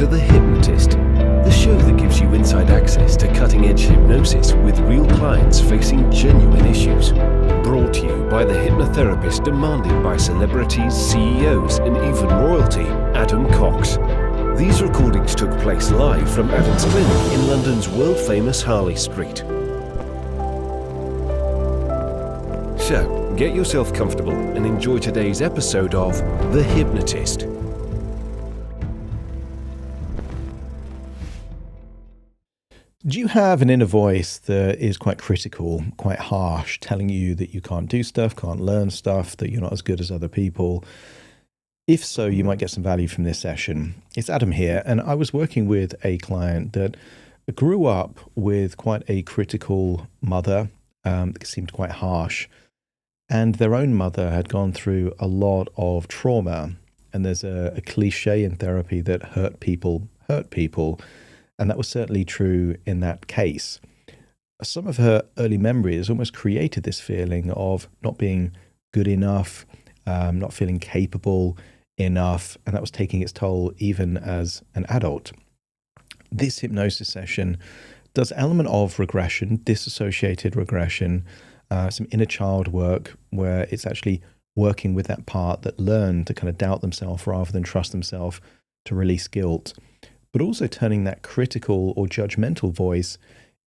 to The Hypnotist, the show that gives you inside access to cutting-edge hypnosis with real clients facing genuine issues. Brought to you by the hypnotherapist demanded by celebrities, CEOs, and even royalty, Adam Cox. These recordings took place live from Adam's clinic in London's world-famous Harley Street. So, get yourself comfortable and enjoy today's episode of The Hypnotist. Do you have an inner voice that is quite critical, quite harsh, telling you that you can't do stuff, can't learn stuff, that you're not as good as other people? If so, you might get some value from this session. It's Adam here, and I was working with a client that grew up with quite a critical mother that seemed quite harsh, and their own mother had gone through a lot of trauma. And there's a cliche in therapy that hurt people hurt people. And that was certainly true in that case. Some of her early memories almost created this feeling of not being good enough, not feeling capable enough, and that was taking its toll even as an adult. This hypnosis session does an element of regression, disassociated regression, some inner child work where it's actually working with that part that learned to kind of doubt themselves rather than trust themselves to release guilt, but also turning that critical or judgmental voice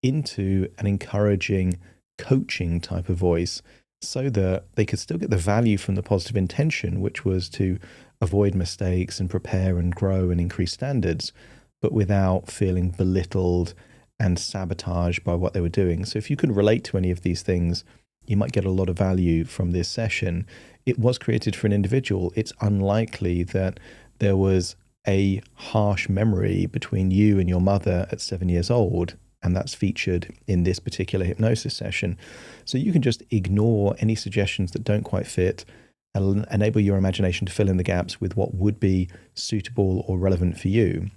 into an encouraging, coaching type of voice so that they could still get the value from the positive intention, which was to avoid mistakes and prepare and grow and increase standards, but without feeling belittled and sabotaged by what they were doing. So if you can relate to any of these things, you might get a lot of value from this session. It was created for an individual. It's unlikely that there was a harsh memory between you and your mother at 7 years old, and that's featured in this particular hypnosis session. So you can just ignore any suggestions that don't quite fit and enable your imagination to fill in the gaps with what would be suitable or relevant for you.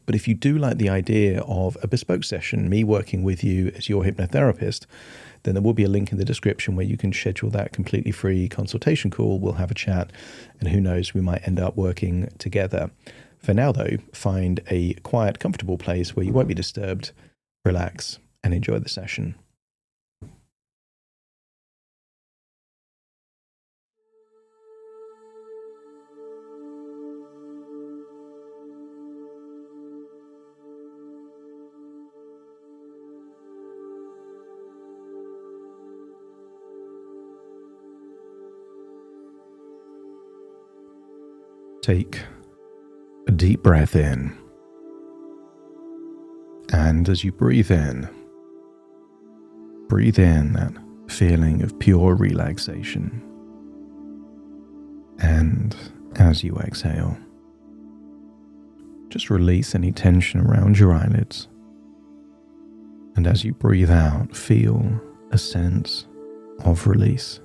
But if you do like the idea of a bespoke session, me working with you as your hypnotherapist, then there will be a link in the description where you can schedule that completely free consultation call. We'll have a chat, and who knows, we might end up working together. For now, though, find a quiet, comfortable place where you won't be disturbed, relax, and enjoy the session. Take a deep breath in, and as you breathe in that feeling of pure relaxation. And as you exhale, just release any tension around your eyelids. And as you breathe out, feel a sense of release,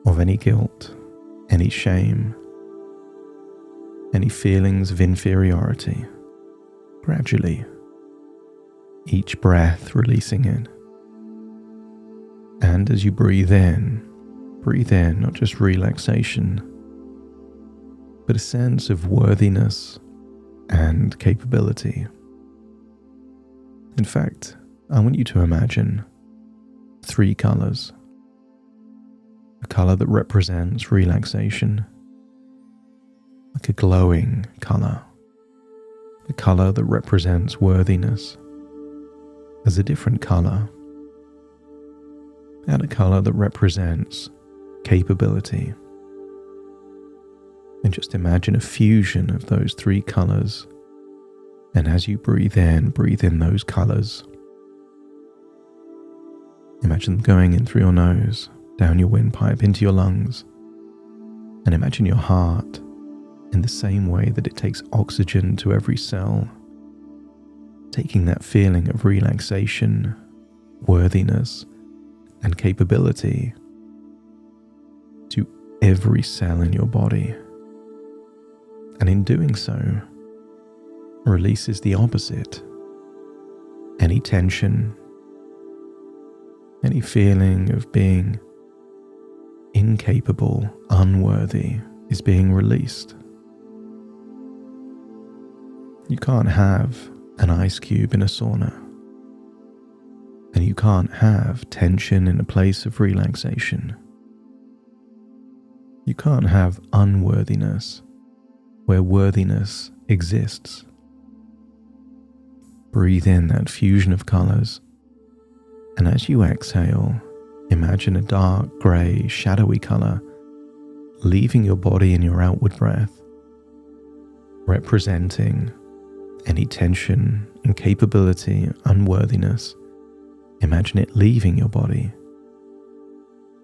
of any guilt, any shame, any feelings of inferiority. Gradually, each breath releasing it. And as you breathe in not just relaxation, but a sense of worthiness and capability. In fact, I want you to imagine 3 colors. A color that represents relaxation, like a glowing color. The color that represents worthiness as a different color. And a color that represents capability. And just imagine a fusion of those 3 colors. And as you breathe in those colors. Imagine them going in through your nose, down your windpipe, into your lungs. And imagine your heart in the same way that it takes oxygen to every cell, taking that feeling of relaxation, worthiness, and capability to every cell in your body. And in doing so, releases the opposite. Any tension, any feeling of being incapable, unworthy is being released. You can't have an ice cube in a sauna. And you can't have tension in a place of relaxation. You can't have unworthiness where worthiness exists. Breathe in that fusion of colors, and as you exhale, imagine a dark, grey, shadowy color leaving your body in your outward breath, representing any tension, incapability, unworthiness. Imagine it leaving your body,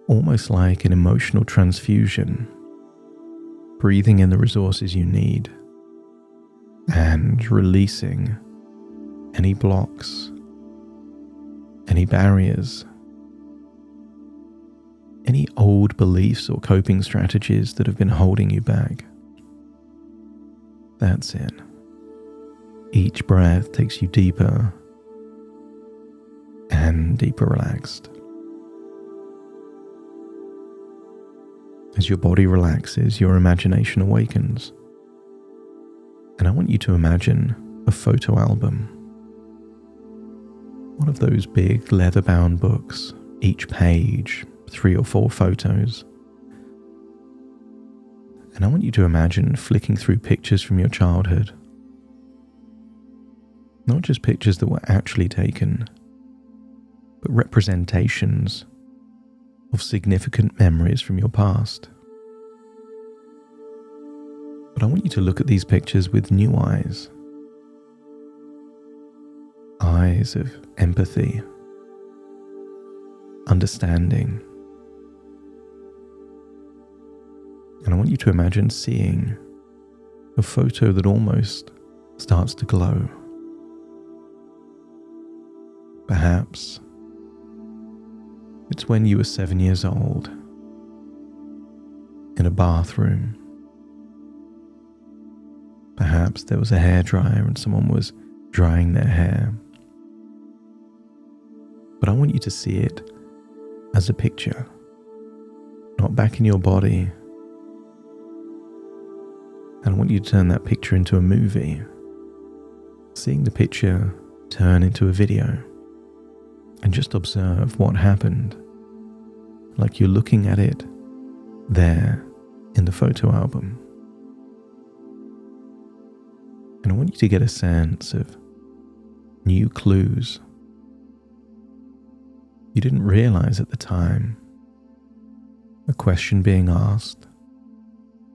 almost like an emotional transfusion, breathing in the resources you need and releasing any blocks, any barriers, any old beliefs or coping strategies that have been holding you back. That's it. Each breath takes you deeper and deeper relaxed. As your body relaxes, your imagination awakens. And I want you to imagine a photo album. One of those big leather-bound books, each page 3 or 4 photos. And I want you to imagine flicking through pictures from your childhood. Not just pictures that were actually taken, but representations of significant memories from your past. But I want you to look at these pictures with new eyes. Eyes of empathy, understanding. And I want you to imagine seeing a photo that almost starts to glow. Perhaps it's when you were 7 years old, in a bathroom. Perhaps there was a hairdryer and someone was drying their hair. But I want you to see it as a picture, not back in your body. And I want you to turn that picture into a movie, seeing the picture turn into a video, and just observe what happened, like you're looking at it there in the photo album. And I want you to get a sense of new clues you didn't realize at the time. A question being asked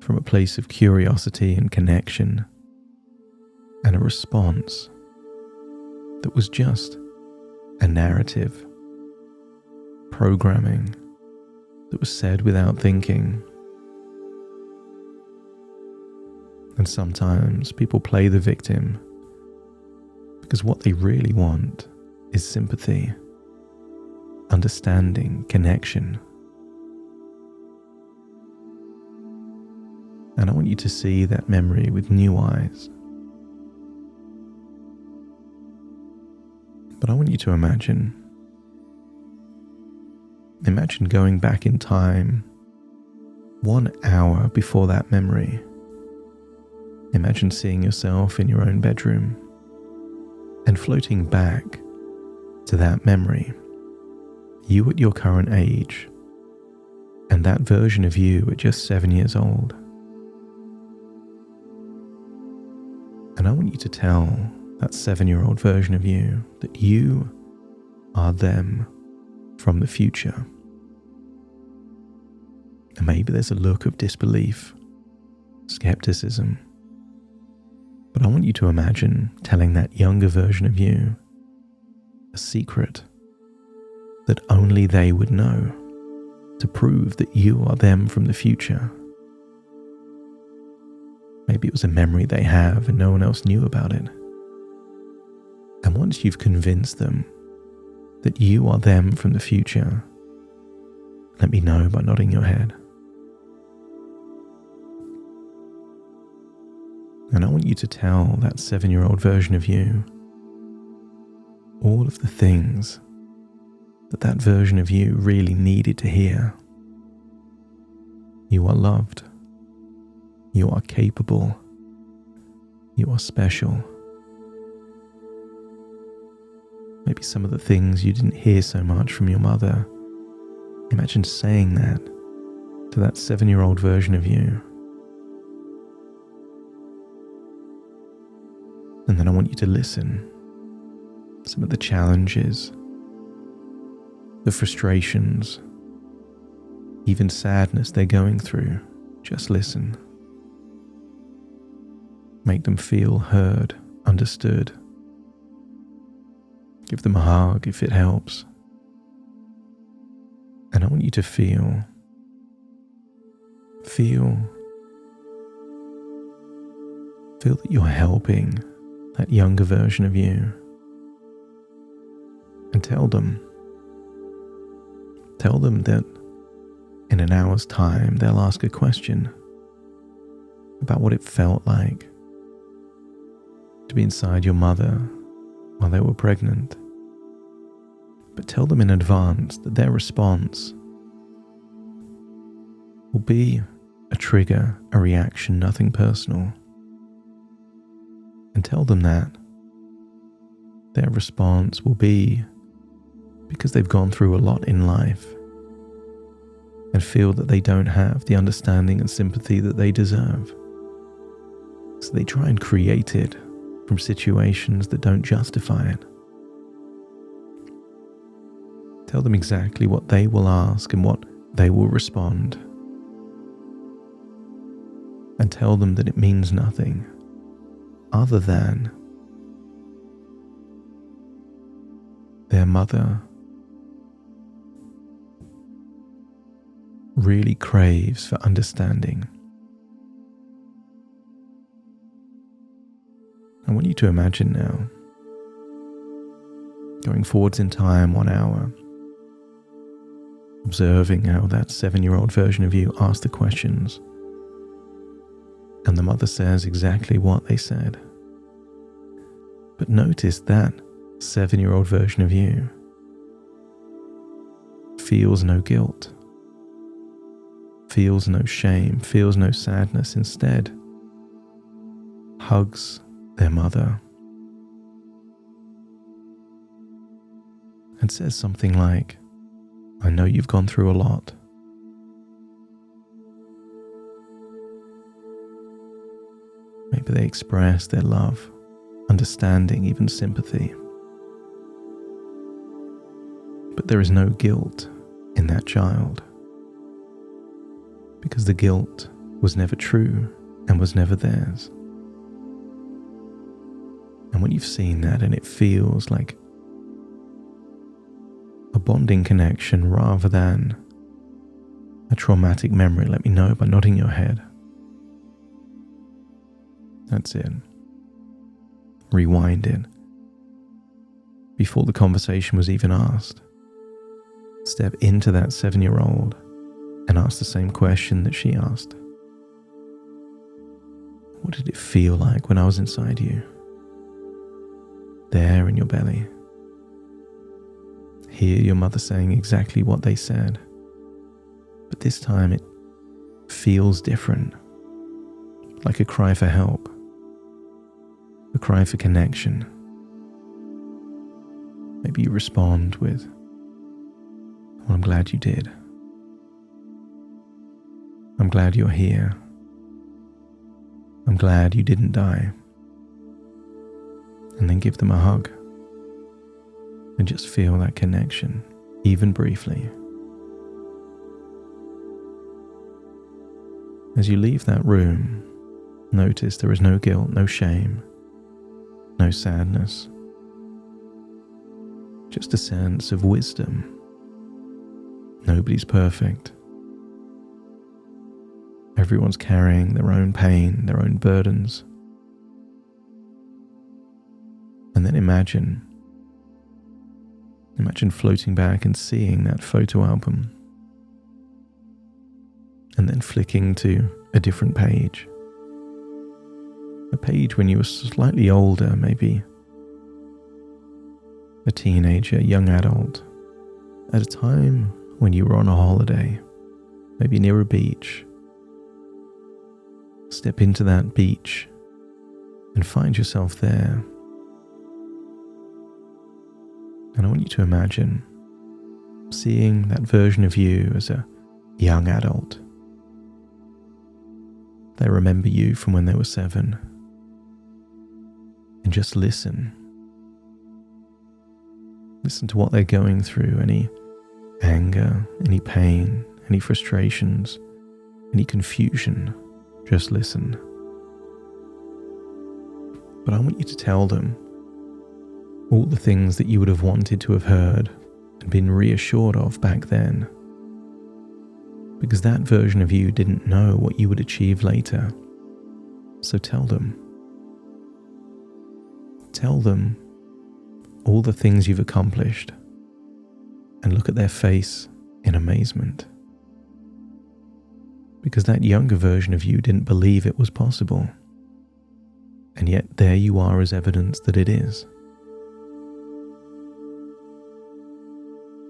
from a place of curiosity and connection, and a response that was just a narrative, programming that was said without thinking. And sometimes people play the victim because what they really want is sympathy, understanding, connection. And I want you to see that memory with new eyes. But I want you to imagine going back in time 1 hour before that memory. Imagine seeing yourself in your own bedroom and floating back to that memory. You at your current age and that version of you at just 7 years old. And I want you to tell that 7-year-old version of you that you are them from the future. And maybe there's a look of disbelief, skepticism. But I want you to imagine telling that younger version of you a secret that only they would know, to prove that you are them from the future. Maybe it was a memory they have and no one else knew about it. And once you've convinced them that you are them from the future, let me know by nodding your head. And I want you to tell that 7-year-old version of you all of the things that version of you really needed to hear. You are loved. You are capable. You are special. Maybe some of the things you didn't hear so much from your mother. Imagine saying that to that 7-year-old version of you. And then I want you to listen. Some of the challenges, the frustrations, even sadness they're going through. Just listen. Make them feel heard, understood. Give them a hug if it helps. And I want you to feel that you're helping that younger version of you. And tell them that in an hour's time they'll ask a question about what it felt like to be inside your mother while they were pregnant. But tell them in advance that their response will be a trigger, a reaction, nothing personal. And tell them that their response will be because they've gone through a lot in life and feel that they don't have the understanding and sympathy that they deserve. So they try and create it from situations that don't justify it. Tell them exactly what they will ask and what they will respond. And tell them that it means nothing other than their mother really craves for understanding. I want you to imagine now, going forwards in time 1 hour, observing how that 7-year-old version of you asked the questions, and the mother says exactly what they said. But notice that 7-year-old version of you feels no guilt, feels no shame, feels no sadness. Instead, hugs their mother and says something like, "I know you've gone through a lot. Maybe they express their love, understanding, even sympathy. But there is no guilt in that child, because the guilt was never true and was never theirs. And when you've seen that and it feels like a bonding connection rather than a traumatic memory, let me know by nodding your head. That's it. Rewind it. Before the conversation was even asked, step into that 7-year-old and ask the same question that she asked. What did it feel like when I was inside you? There in your belly. Hear your mother saying exactly what they said, but this time it feels different, like a cry for help, a cry for connection. Maybe you respond with, "Well, I'm glad you did. I'm glad you're here. I'm glad you didn't die." And then give them a hug and just feel that connection, even briefly. As you leave that room, notice there is no guilt, no shame, no sadness, just a sense of wisdom. Nobody's perfect. Everyone's carrying their own pain, their own burdens. And then imagine floating back and seeing that photo album, and then flicking to a different page. A page when you were slightly older, maybe a teenager, young adult, at a time when you were on a holiday, maybe near a beach. Step into that beach and find yourself there. And I want you to imagine seeing that version of you as a young adult. They remember you from when they were 7. And just listen. Listen to what they're going through, any anger, any pain, any frustrations, any confusion. Just listen. But I want you to tell them all the things that you would have wanted to have heard and been reassured of back then. Because that version of you didn't know what you would achieve later. So tell them. Tell them all the things you've accomplished and look at their face in amazement. Because that younger version of you didn't believe it was possible. And yet there you are as evidence that it is.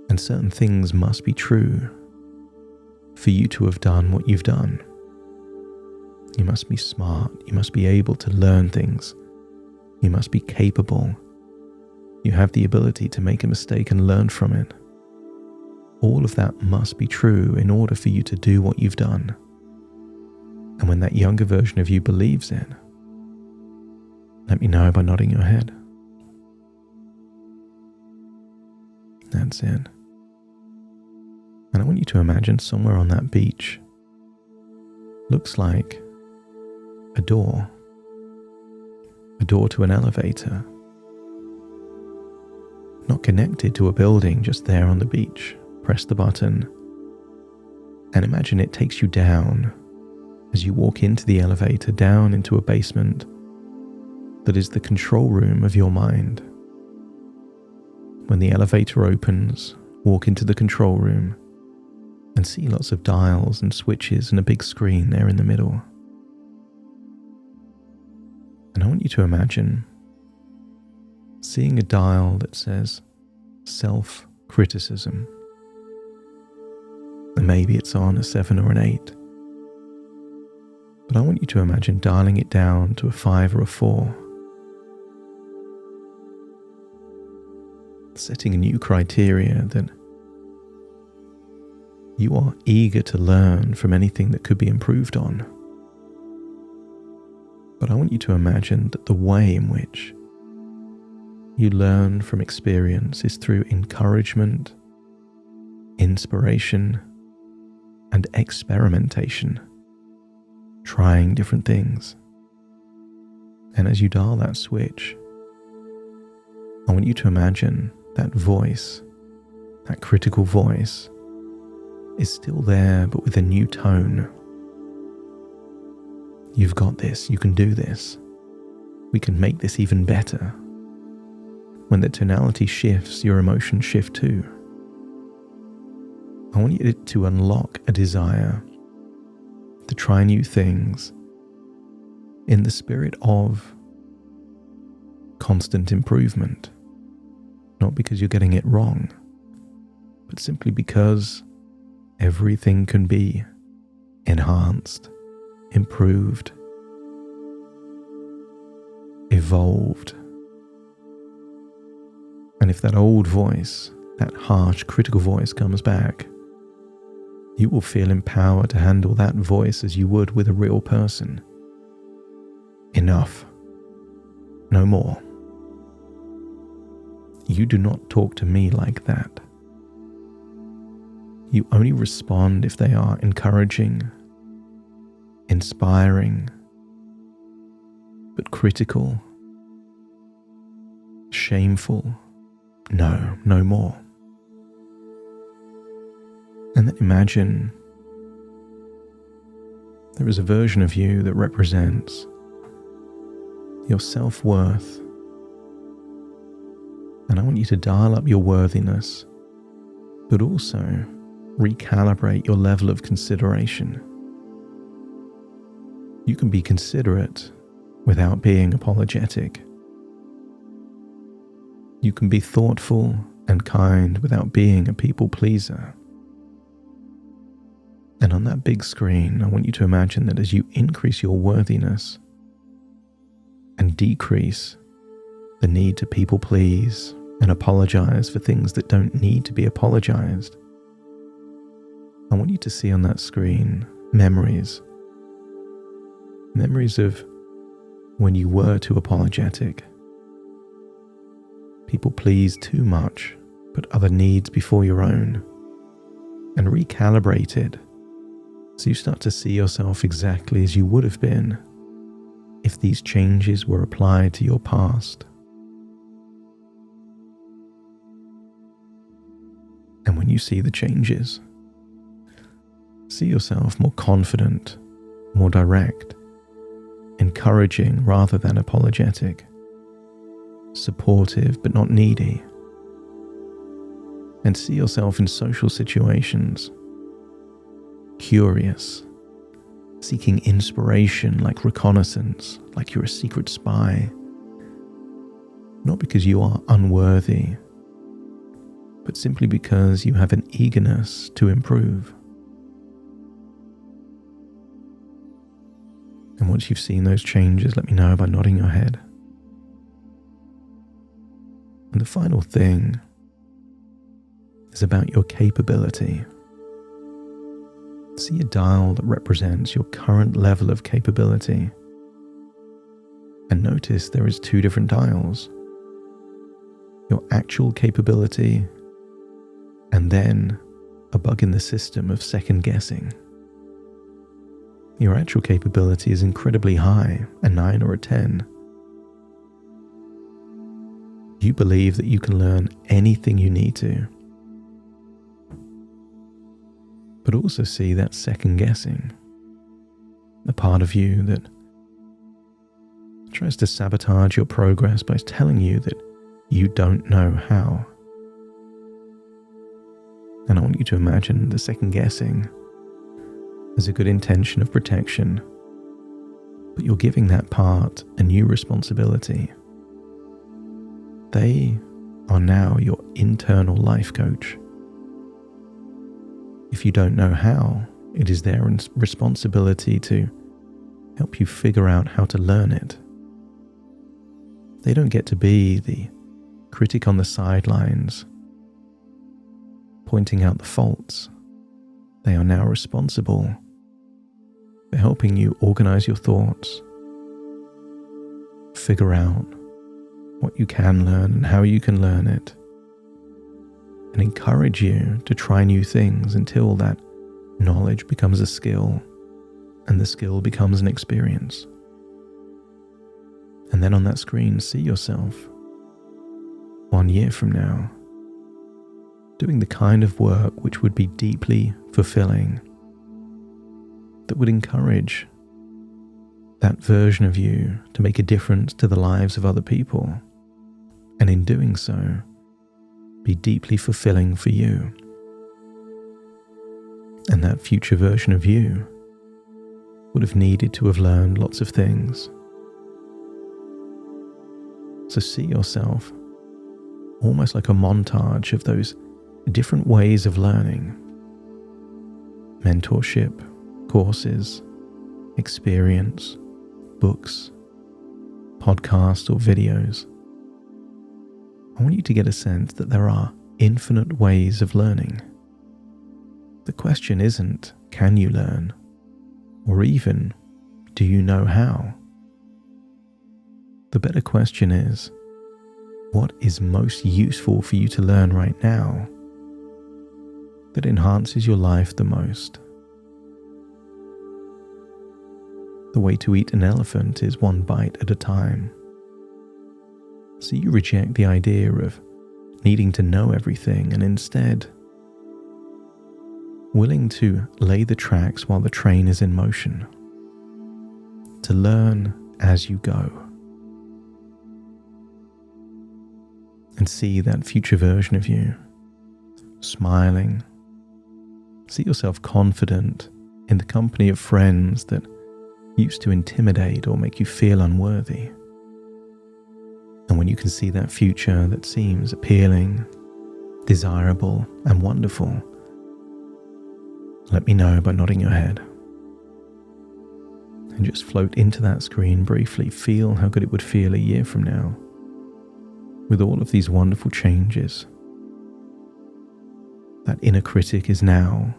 And certain things must be true for you to have done what you've done. You must be smart. You must be able to learn things. You must be capable. You have the ability to make a mistake and learn from it. All of that must be true in order for you to do what you've done. And when that younger version of you believes it, let me know by nodding your head. That's it. And I want you to imagine somewhere on that beach looks like a door to an elevator, not connected to a building, just there on the beach. Press the button and imagine it takes you down as you walk into the elevator, down into a basement that is the control room of your mind. When the elevator opens, walk into the control room and see lots of dials and switches and a big screen there in the middle. And I want you to imagine seeing a dial that says self-criticism. And maybe it's on a 7 or an 8. But I want you to imagine dialing it down to a 5 or a 4. Setting a new criteria that you are eager to learn from anything that could be improved on. But I want you to imagine that the way in which you learn from experience is through encouragement, inspiration, and experimentation, trying different things. And as you dial that switch, I want you to imagine that voice, that critical voice, is still there but with a new tone. You've got this, you can do this. We can make this even better. When the tonality shifts, your emotions shift too. I want you to unlock a desire to try new things in the spirit of constant improvement. Not because you're getting it wrong, but simply because everything can be enhanced, improved, evolved. And if that old voice, that harsh, critical voice comes back, you will feel empowered to handle that voice as you would with a real person. Enough. No more. You do not talk to me like that. You only respond if they are encouraging, inspiring, but critical, shameful. No, no more. And then imagine there is a version of you that represents your self-worth. And I want you to dial up your worthiness, but also recalibrate your level of consideration. You can be considerate without being apologetic. You can be thoughtful and kind without being a people pleaser. And on that big screen, I want you to imagine that as you increase your worthiness and decrease the need to people please, and apologize for things that don't need to be apologized. I want you to see on that screen memories of when you were too apologetic. People pleased too much, put other needs before your own, and recalibrate it so you start to see yourself exactly as you would have been if these changes were applied to your past. And when you see the changes, see yourself more confident, more direct, encouraging rather than apologetic, supportive but not needy, and see yourself in social situations curious, seeking inspiration like reconnaissance, like you're a secret spy, not because you are unworthy, but simply because you have an eagerness to improve. And once you've seen those changes, let me know by nodding your head. And the final thing is about your capability. See a dial that represents your current level of capability. And notice there is two different dials. Your actual capability, and then a bug in the system of second guessing. Your actual capability is incredibly high, a 9 or a 10. You believe that you can learn anything you need to. But also see that second guessing, the part of you that tries to sabotage your progress by telling you that you don't know how. And I want you to imagine the second guessing as a good intention of protection, but you're giving that part a new responsibility. They are now your internal life coach. If you don't know how, it is their responsibility to help you figure out how to learn it. They don't get to be the critic on the sidelines, pointing out the faults. They are now responsible for helping you organize your thoughts, figure out what you can learn and how you can learn it, and encourage you to try new things until that knowledge becomes a skill and the skill becomes an experience. And then on that screen, see yourself 1 year from now doing the kind of work which would be deeply fulfilling, that would encourage that version of you to make a difference to the lives of other people, and in doing so, be deeply fulfilling for you. And that future version of you would have needed to have learned lots of things. So see yourself almost like a montage of those different ways of learning. Mentorship, courses, experience, books, podcasts or videos. I want you to get a sense that there are infinite ways of learning. The question isn't, can you learn? Or even, do you know how? The better question is, what is most useful for you to learn right now that enhances your life the most? The way to eat an elephant is one bite at a time. So you reject the idea of needing to know everything and instead willing to lay the tracks while the train is in motion, to learn as you go. And see that future version of you, smiling. See yourself confident in the company of friends that used to intimidate or make you feel unworthy. And when you can see that future that seems appealing, desirable, and wonderful, let me know by nodding your head. And just float into that screen briefly. Feel how good it would feel a year from now. with all of these wonderful changes. That inner critic is now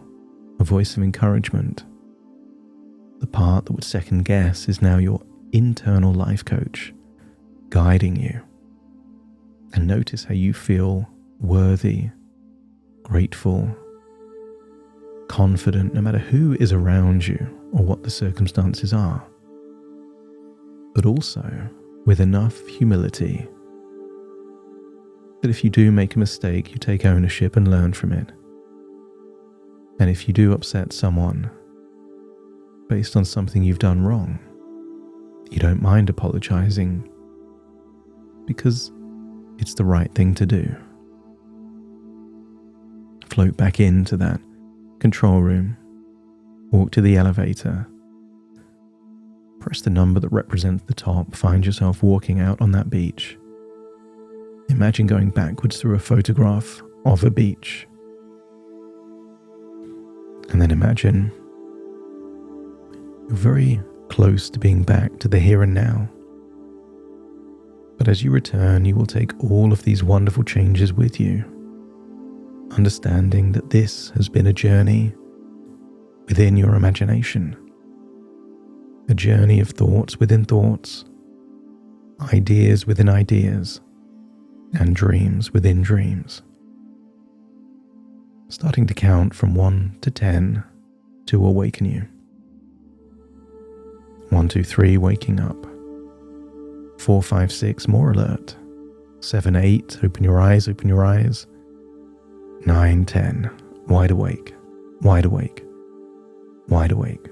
a voice of encouragement. The part that would second guess is now your internal life coach, guiding you. And notice how you feel worthy, grateful, confident, no matter who is around you or what the circumstances are. But also with enough humility that if you do make a mistake, you take ownership and learn from it. And if you do upset someone based on something you've done wrong, you don't mind apologizing because it's the right thing to do. Float back into that control room, walk to the elevator, press the number that represents the top, find yourself walking out on that beach. Imagine going backwards through a photograph of a beach. And then imagine you're very close to being back to the here and now. But as you return, you will take all of these wonderful changes with you, understanding that this has been a journey within your imagination, a journey of thoughts within thoughts, ideas within ideas, and dreams within dreams. Starting to count from 1 to 10 to awaken you. 1, 2, 3, waking up. 4, 5, 6, more alert. 7, 8, open your eyes, open your eyes. 9, 10, wide awake, wide awake, wide awake.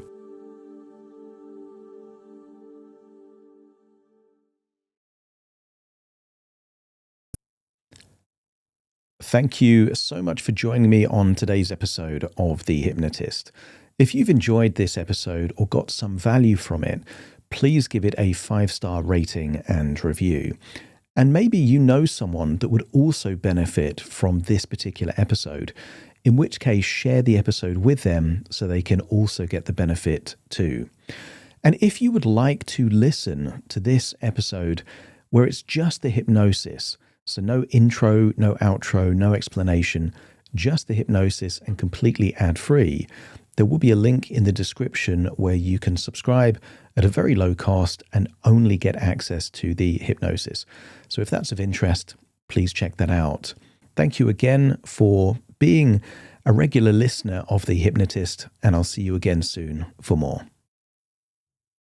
Thank you so much for joining me on today's episode of The Hypnotist. If you've enjoyed this episode or got some value from it, please give it a 5-star rating and review. And maybe you know someone that would also benefit from this particular episode, in which case share the episode with them so they can also get the benefit too. And if you would like to listen to this episode where it's just the hypnosis, so no intro, no outro, no explanation, just the hypnosis and completely ad-free, there will be a link in the description where you can subscribe at a very low cost and only get access to the hypnosis. So if that's of interest, please check that out. Thank you again for being a regular listener of The Hypnotist, and I'll see you again soon for more.